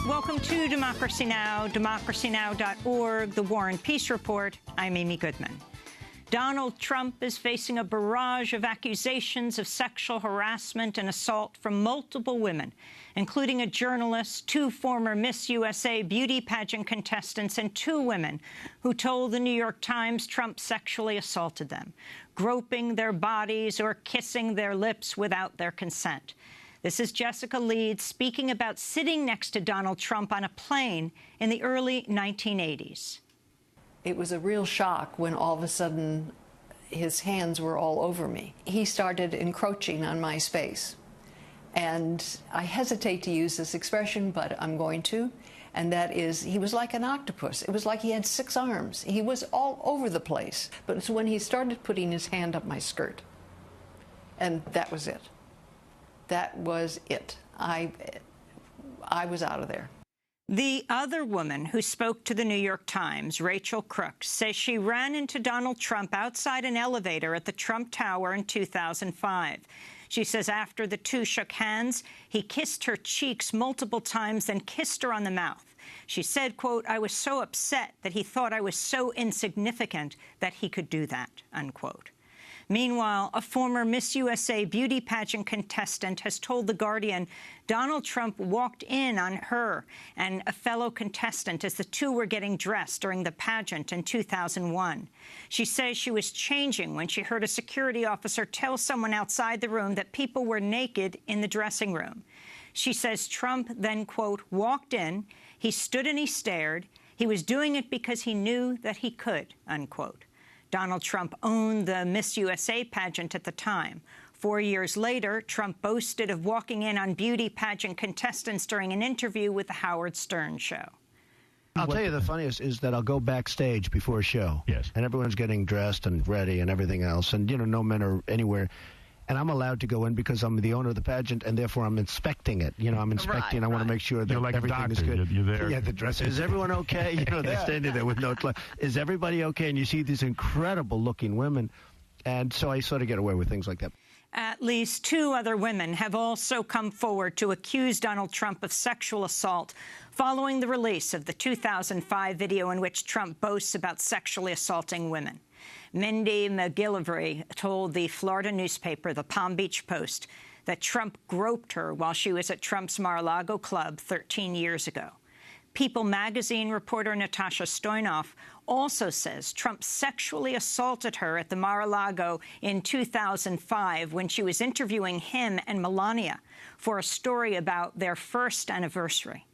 Welcome to Democracy Now!, democracynow.org, The War and Peace Report. I'm Amy Goodman. Donald Trump is facing a barrage of accusations of sexual harassment and assault from multiple women, including a journalist, 2 former Miss USA beauty pageant contestants, and 2 women who told the New York Times Trump sexually assaulted them, groping their bodies or kissing their lips without their consent. This is Jessica Leeds speaking about sitting next to Donald Trump on a plane in the early 1980s. It was a real shock when all of a sudden his hands were all over me. He started encroaching on my space. And I hesitate to use this expression, but I'm going to. And that is, he was like an octopus. It was like he had 6 arms. He was all over the place. But it's when he started putting his hand up my skirt. And that was it. That was it. I was out of there. The other woman who spoke to the New York Times, Rachel Crooks, says she ran into Donald Trump outside an elevator at the Trump Tower in 2005. She says after the 2 shook hands, he kissed her cheeks multiple times, then kissed her on the mouth. She said, quote, "I was so upset that he thought I was so insignificant that he could do that," unquote. Meanwhile, a former Miss USA beauty pageant contestant has told The Guardian Donald Trump walked in on her and a fellow contestant as the 2 were getting dressed during the pageant in 2001. She says she was changing when she heard a security officer tell someone outside the room that people were naked in the dressing room. She says Trump then, quote, "walked in, he stood and he stared. He was doing it because he knew that he could," unquote. Donald Trump owned the Miss USA pageant at the time. 4 years later, Trump boasted of walking in on beauty pageant contestants during an interview with The Howard Stern Show. I'll tell you the funniest is that I'll go backstage before a show. Yes. And everyone's getting dressed and ready and everything else. And, no men are anywhere. And I'm allowed to go in because I'm the owner of the pageant, and therefore I'm inspecting it. I'm inspecting. I want to make sure that like everything is good. You're there. Yeah, the dress. Is everyone okay? They're standing there with no clothes. Is everybody okay? And you see these incredible-looking women. And so I sort of get away with things like that. At least 2 other women have also come forward to accuse Donald Trump of sexual assault following the release of the 2005 video in which Trump boasts about sexually assaulting women. Mindy McGillivray told the Florida newspaper, the Palm Beach Post, that Trump groped her while she was at Trump's Mar-a-Lago club 13 years ago. People magazine reporter Natasha Stoynoff also says Trump sexually assaulted her at the Mar-a-Lago in 2005 when she was interviewing him and Melania for a story about their first anniversary.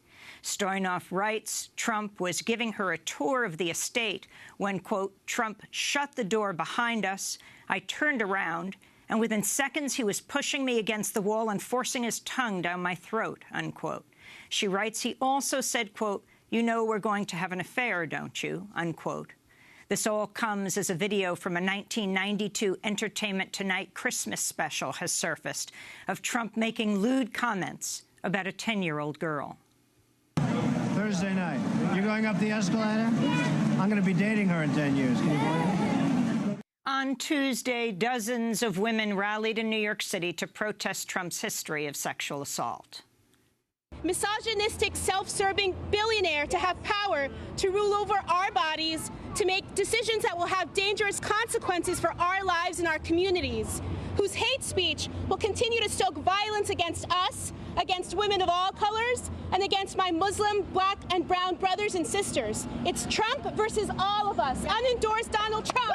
Stoynoff writes Trump was giving her a tour of the estate when, quote, "Trump shut the door behind us. I turned around, and within seconds he was pushing me against the wall and forcing his tongue down my throat," unquote. She writes he also said, quote, "You know we're going to have an affair, don't you?" unquote. This all comes as a video from a 1992 Entertainment Tonight Christmas special has surfaced of Trump making lewd comments about a 10-year-old girl. Thursday night. You're going up the escalator? I'm going to be dating her in 10 years. Can you believe it? On Tuesday, dozens of women rallied in New York City to protest Trump's history of sexual assault. Misogynistic, self-serving billionaire to have power to rule over our bodies, to make decisions that will have dangerous consequences for our lives and our communities, whose hate speech will continue to stoke violence against us, against women of all colors, and against my Muslim, black, and brown brothers and sisters. It's Trump versus all of us. Unendorsed Donald Trump.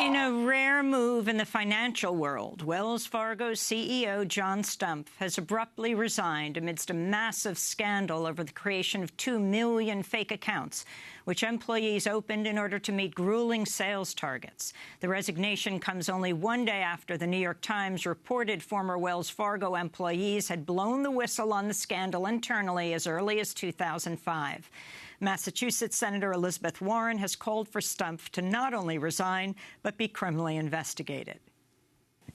In a rare move in the financial world, Wells Fargo CEO John Stumpf has abruptly resigned amidst a massive scandal over the creation of 2 million fake accounts, which employees opened in order to meet grueling sales targets. The resignation comes only 1 day after the New York Times reported former Wells Fargo employees had blown the whistle on the scandal internally as early as 2005. Massachusetts Senator Elizabeth Warren has called for Stumpf to not only resign, but be criminally investigated.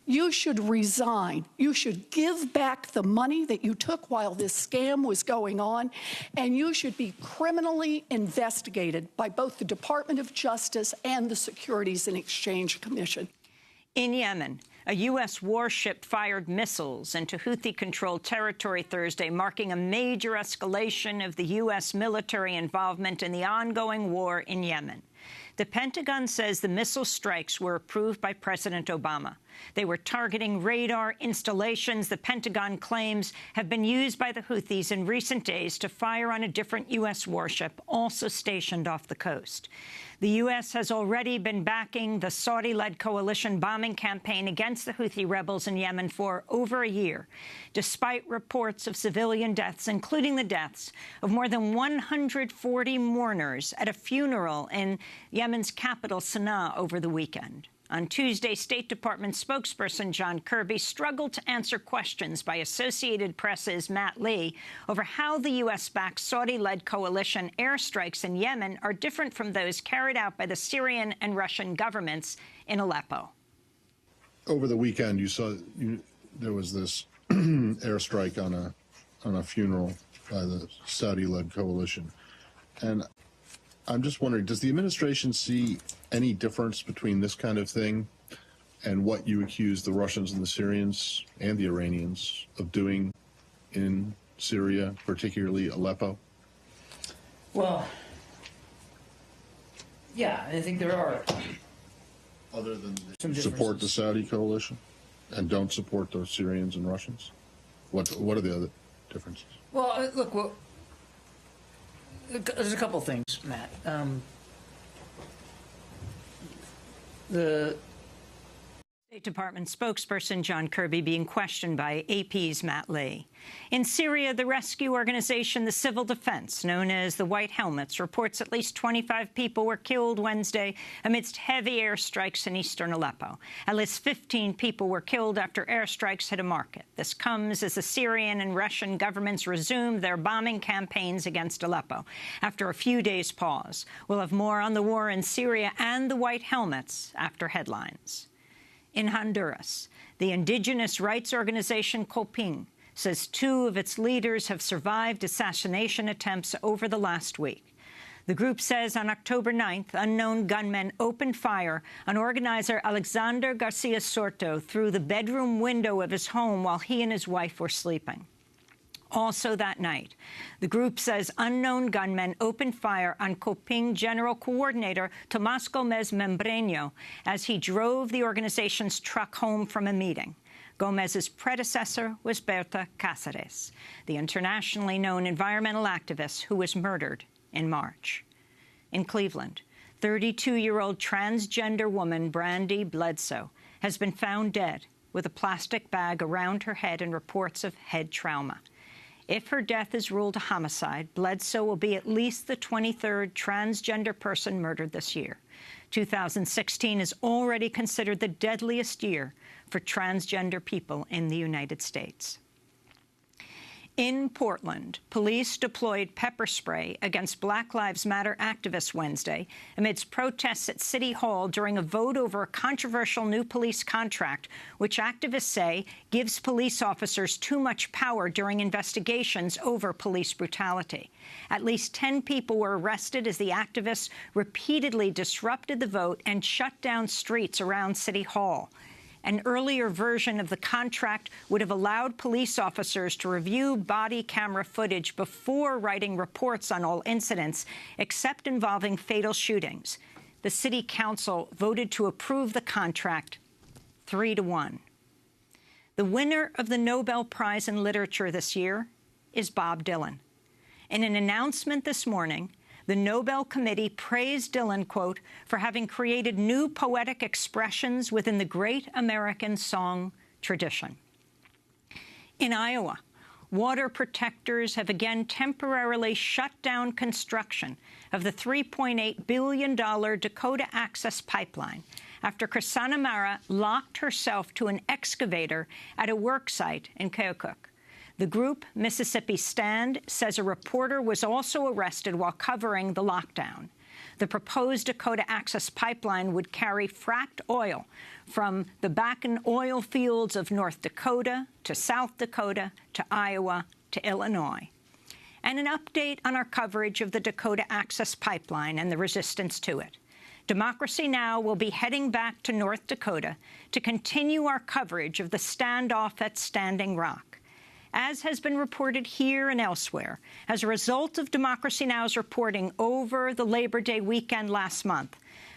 You should resign. You should give back the money that you took while this scam was going on, and you should be criminally investigated by both the Department of Justice and the Securities and Exchange Commission. In Yemen, A U.S. warship fired missiles into Houthi-controlled territory Thursday, marking a major escalation of the U.S. military involvement in the ongoing war in Yemen. The Pentagon says the missile strikes were approved by President Obama. They were targeting radar installations the Pentagon claims have been used by the Houthis in recent days to fire on a different U.S. warship, also stationed off the coast. The U.S. has already been backing the Saudi-led coalition bombing campaign against the Houthi rebels in Yemen for over a year, despite reports of civilian deaths, including the deaths of more than 140 mourners at a funeral in Yemen's capital, Sana'a, over the weekend. On Tuesday, State Department spokesperson John Kirby struggled to answer questions by Associated Press's Matt Lee over how the U.S.-backed Saudi-led coalition airstrikes in Yemen are different from those carried out by the Syrian and Russian governments in Aleppo. Over the weekend, you saw there was this airstrike on a funeral by the Saudi-led coalition. And I'm just wondering, does the administration see any difference between this kind of thing and what you accuse the Russians and the Syrians and the Iranians of doing in Syria, particularly Aleppo? Well, yeah, I think there are. Other than support the Saudi coalition and don't support the Syrians and Russians? What are the other differences? Well, look, there's a couple things, Matt. The State Department spokesperson John Kirby being questioned by AP's Matt Lee. In Syria, the rescue organization, the Civil Defense, known as the White Helmets, reports at least 25 people were killed Wednesday amidst heavy airstrikes in eastern Aleppo. At least 15 people were killed after airstrikes hit a market. This comes as the Syrian and Russian governments resumed their bombing campaigns against Aleppo after a few days' pause. We'll have more on the war in Syria and the White Helmets after headlines. In Honduras, the indigenous rights organization Coping says 2 of its leaders have survived assassination attempts over the last week. The group says on October 9th, unknown gunmen opened fire on organizer Alexander Garcia Sorto through the bedroom window of his home while he and his wife were sleeping. Also that night, the group says unknown gunmen opened fire on Coping General Coordinator Tomás Gómez Membreño as he drove the organization's truck home from a meeting. Gómez's predecessor was Berta Cáceres, the internationally known environmental activist who was murdered in March. In Cleveland, 32-year-old transgender woman Brandy Bledsoe has been found dead with a plastic bag around her head and reports of head trauma. If her death is ruled a homicide, Bledsoe will be at least the 23rd transgender person murdered this year. 2016 is already considered the deadliest year for transgender people in the United States. In Portland, police deployed pepper spray against Black Lives Matter activists Wednesday amidst protests at City Hall during a vote over a controversial new police contract, which activists say gives police officers too much power during investigations over police brutality. At least 10 people were arrested as the activists repeatedly disrupted the vote and shut down streets around City Hall. An earlier version of the contract would have allowed police officers to review body camera footage before writing reports on all incidents, except involving fatal shootings. The City Council voted to approve the contract 3-1. The winner of the Nobel Prize in Literature this year is Bob Dylan. In an announcement this morning, the Nobel Committee praised Dylan, quote, for having created new poetic expressions within the great American song tradition. In Iowa, water protectors have again temporarily shut down construction of the $3.8 billion Dakota Access Pipeline after Krisanna Mara locked herself to an excavator at a work site in Keokuk. The group, Mississippi Stand, says a reporter was also arrested while covering the lockdown. The proposed Dakota Access Pipeline would carry fracked oil from the Bakken oil fields of North Dakota to South Dakota to Iowa to Illinois. And an update on our coverage of the Dakota Access Pipeline and the resistance to it. Democracy Now! Will be heading back to North Dakota to continue our coverage of the standoff at Standing Rock. As has been reported here and elsewhere, as a result of Democracy Now!'s reporting over the Labor Day weekend last month,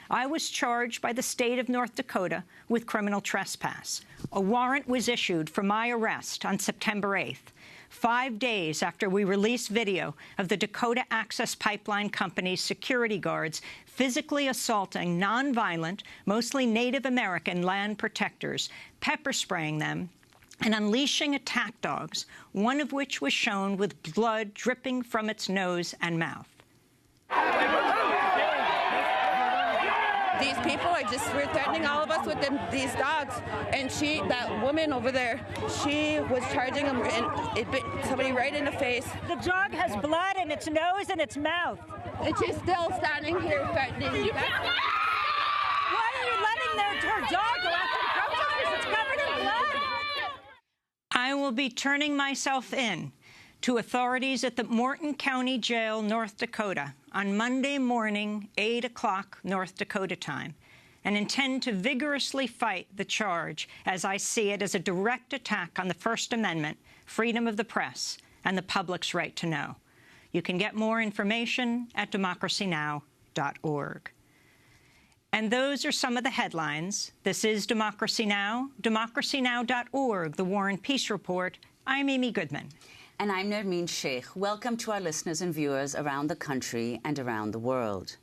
I was charged by the state of North Dakota with criminal trespass. A warrant was issued for my arrest on September 8th, 5 days after we released video of the Dakota Access Pipeline Company's security guards physically assaulting nonviolent, mostly Native American land protectors, pepper spraying them, and unleashing attack dogs, one of which was shown with blood dripping from its nose and mouth. These people were threatening all of us with these dogs. And that woman over there, she was charging them and it bit somebody right in the face. The dog has blood in its nose and its mouth. And she's still standing here threatening. Why are you letting her dog go after the protesters? It's covered in blood. I will be turning myself in to authorities at the Morton County Jail, North Dakota, on Monday morning, 8 o'clock North Dakota time, and intend to vigorously fight the charge, as I see it, as a direct attack on the First Amendment, freedom of the press, and the public's right to know. You can get more information at democracynow.org. And those are some of the headlines. This is Democracy Now!, democracynow.org, the War and Peace Report. I'm Amy Goodman. And I'm Nermeen Sheikh. Welcome to our listeners and viewers around the country and around the world.